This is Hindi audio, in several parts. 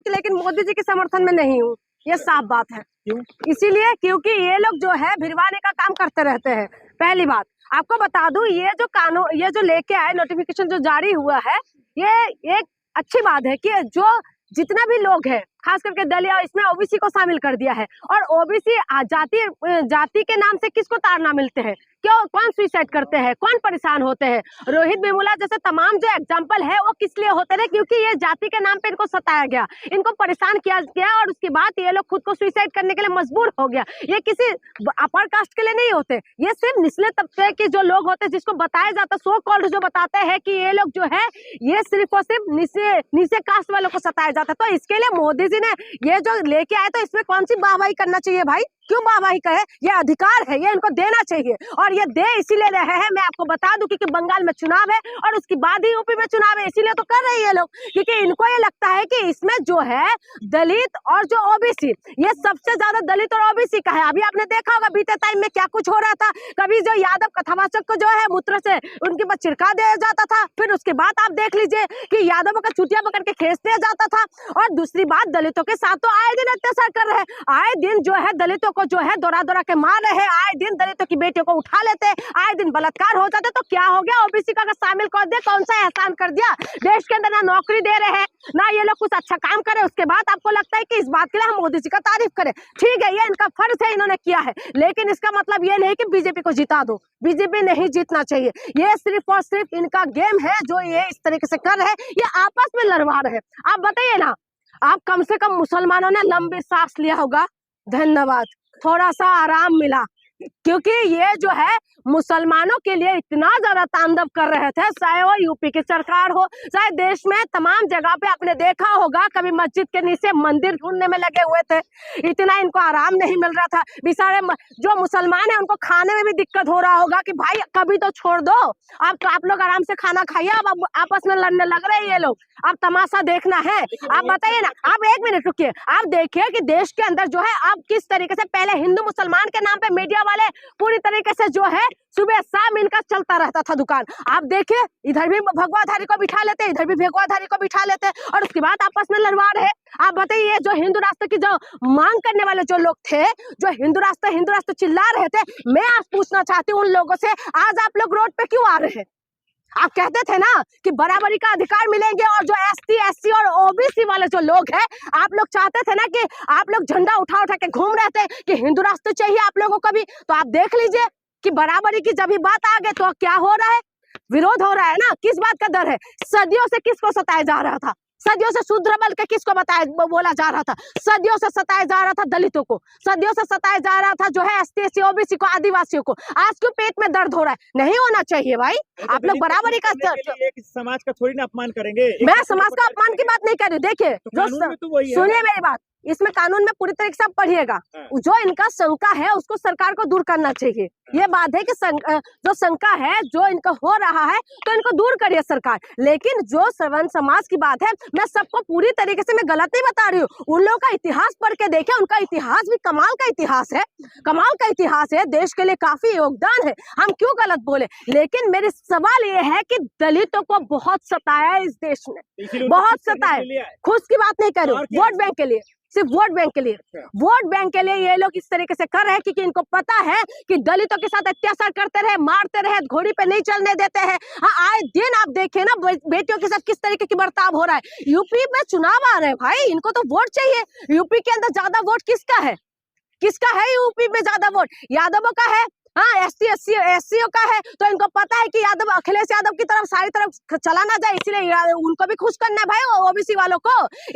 लेकिन मोदी जी के समर्थन में नहीं हूँ, ये साफ बात है। क्यों? इसीलिए क्योंकि ये लोग जो है भिड़वाने का काम करते रहते हैं। पहली बात आपको बता दूं, ये जो कानून, ये जो लेके आए नोटिफिकेशन जो जारी हुआ है, ये एक अच्छी बात है कि जो जितना भी लोग हैं, खास करके दलित, इसमें ओबीसी को शामिल कर दिया है। और ओबीसी जाति के नाम से किसको ताड़ना मिलते हैं, क्यों, कौन सुसाइड करते हैं, कौन परेशान होते हैं? रोहित वेमुला जैसे तमाम जो एग्जाम्पल है वो किस लिए होते रहे, क्योंकि ये जाति के नाम पे इनको सताया गया, इनको परेशान किया गया, और उसके बाद ये लोग खुद को सुसाइड करने के लिए मजबूर हो गया। ये किसी अपर कास्ट के लिए नहीं होते, ये सिर्फ निचले तबके के जो लोग होते हैं, जिसको बताया जाता, सो कॉल्ड जो बताते हैं कि ये लोग जो है ये सिर्फ और सिर्फ नीचे कास्ट वालों को सताया जाता है। तो इसके लिए मोदी जी ने ये जो लेके आए, तो इसमें कौन सी वाहवाही करना चाहिए भाई? क्यों वाहवाही करे? ये अधिकार है, ये इनको देना चाहिए, और ये दे इसीलिए रहे हैं। मैं आपको बता दूं कि बंगाल में चुनाव है और उसके बाद ही यूपी में चुनाव है, इसीलिए तो कर रहे हैं ये लोग, क्योंकि इनको ये लगता है कि इसमें जो है दलित और जो ओबीसी, ये सबसे ज्यादा दलित और ओबीसी का है। अभी आपने देखा होगा बीते टाइम में क्या कुछ हो रहा था, कभी जो यादव कथावाचक को जो है मूत्र से उनके ऊपर छिड़का दिया जाता था, फिर उसके बाद आप देख लीजिए कि यादवों का चुटिया पकड़ के खींच दिया जाता था। और दूसरी बात, दलितों के साथ तो आए दिन अत्याचार कर रहे हैं, आए दिन जो है दलितों को जो है दौरा दौरा के मार रहे हैं, आए दिन दलितों की बेटियों को उठा लेते हैं, आए दिन बलात्कार हो जाते। तो क्या हो गया, ओबीसी का शामिल कर दिया, कौन सा एहसान कर दिया? देश के अंदर ना नौकरी दे रहे हैं, ना ये लोग कुछ अच्छा काम करे, उसके बाद आपको लगता है कि इस बात के लिए हम मोदी जी का तारीफ करें। ठीक है, ये इनका फर्ज है, इन्होंने किया है, लेकिन इसका मतलब ये नहीं कि बीजेपी को जिता दो। बीजेपी नहीं जीतना चाहिए, ये सिर्फ और सिर्फ इनका गेम है जो ये इस तरीके से कर रहे हैं, ये आपस में लड़वा रहे हैं। आप बताइए ना, आप कम से कम मुसलमानों ने लंबी सांस लिया होगा, धन्यवाद, थोड़ा सा आराम मिला, क्योंकि ये जो है मुसलमानों के लिए इतना ज्यादा तांडव कर रहे थे, चाहे वो यूपी की सरकार हो, चाहे देश में तमाम जगह पे आपने देखा होगा, कभी मस्जिद के नीचे मंदिर ढूंढने में लगे हुए थे, इतना इनको आराम नहीं मिल रहा था। बेचारे जो मुसलमान है उनको खाने में भी दिक्कत हो रहा होगा कि भाई कभी तो छोड़ दो, आप लोग आराम से खाना खाइए, अब आपस में लड़ने लग रहे हैं ये लोग, अब तमाशा देखना है। आप बताइए ना, आप एक मिनट रुकिए, आप देखिए कि देश के अंदर जो है आप किस तरीके से, पहले हिंदू मुसलमान के नाम पे मीडिया वाले पूरी तरीके से जो है सुबह शाम इनका चलता रहता था दुकान। आप देखिए, इधर भी भगवाधारी को बिठा लेते, इधर भी भगवाधारी को बिठा लेते, और उसके बाद आपस में लड़वा रहे। आप बताइए, जो हिंदू राष्ट्र की जो मांग करने वाले जो लोग थे, जो हिंदू राष्ट्र चिल्ला रहे थे, मैं आज पूछना चाहती हूँ उन लोगों से, आज आप लोग रोड पे क्यों आ रहे हैं? आप कहते थे ना कि बराबरी का अधिकार मिलेंगे, और जो एसटी और ओबीसी वाले जो लोग हैं, आप लोग चाहते थे ना कि आप लोग झंडा उठा उठा के घूम रहे थे कि हिंदू राष्ट्र चाहिए आप लोगों को भी। तो आप देख लीजिए कि बराबरी की जब भी बात आ गई तो क्या हो रहा है, विरोध हो रहा है ना। किस बात का डर है? सदियों से किसको सताया जा रहा था? सदियों से शूद्र बल के किसको बोला जा रहा था? सदियों से सताया जा रहा था दलितों को, सदियों से सताया जा रहा था जो है एसटी ओबीसी को, आदिवासियों को। आज क्यों पेट में दर्द हो रहा है? नहीं होना चाहिए भाई, आप लोग बराबरी का, समाज का थोड़ी ना अपमान करेंगे। मैं समाज का अपमान की बात नहीं कर रही हूँ। देखिए, सुनिए मेरी बात, इसमें कानून में पूरी तरीके से आप पढ़िएगा, जो इनका शंका है उसको सरकार को दूर करना चाहिए। ये बात है कि जो शंका है, जो इनका हो रहा है, तो इनको दूर करिए सरकार। लेकिन जो सवर्ण समाज की बात है, मैं सबको पूरी तरीके से, मैं गलत नहीं बता रही हूँ, उन लोगों का इतिहास पढ़ के देखें, उनका इतिहास भी कमाल का इतिहास है, कमाल का इतिहास है, देश के लिए काफी योगदान है, हम क्यों गलत बोले। लेकिन मेरे सवाल ये है कि दलितों को बहुत सताया है इस देश में, बहुत सताया, खुद की बात नहीं कर रही हूँ, वोट बैंक के लिए, सिर्फ वोट बैंक के लिए, वोट बैंक के लिए ये लोग इस तरीके से कर रहे हैं, क्योंकि इनको पता है कि दलितों के साथ अत्याचार करते रहे, मारते रहे, घोड़ी पे नहीं चलने देते हैं। हाँ, आए दिन आप देखें ना बेटियों के साथ किस तरीके की बर्ताव हो रहा है। यूपी में चुनाव आ रहे हैं भाई, इनको तो वोट चाहिए। यूपी के अंदर ज्यादा वोट किसका है? किसका है यूपी में ज्यादा वोट? यादवों का है। हाँ, एससी का है, तो इनको पता है कि यादव, अखिलेश यादव की तरफ सारी तरफ चला ना जाए, इसीलिए उनको भी खुश करना है भाई ओबीसी वालों को।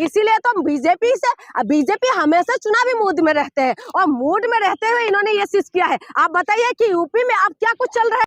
इसीलिए तो बीजेपी हमेशा चुनावी मूड में रहते हैं, और मूड में रहते हुए इन्होंने ये चीज किया है। आप बताइए कि यूपी में अब क्या कुछ चल रहा है।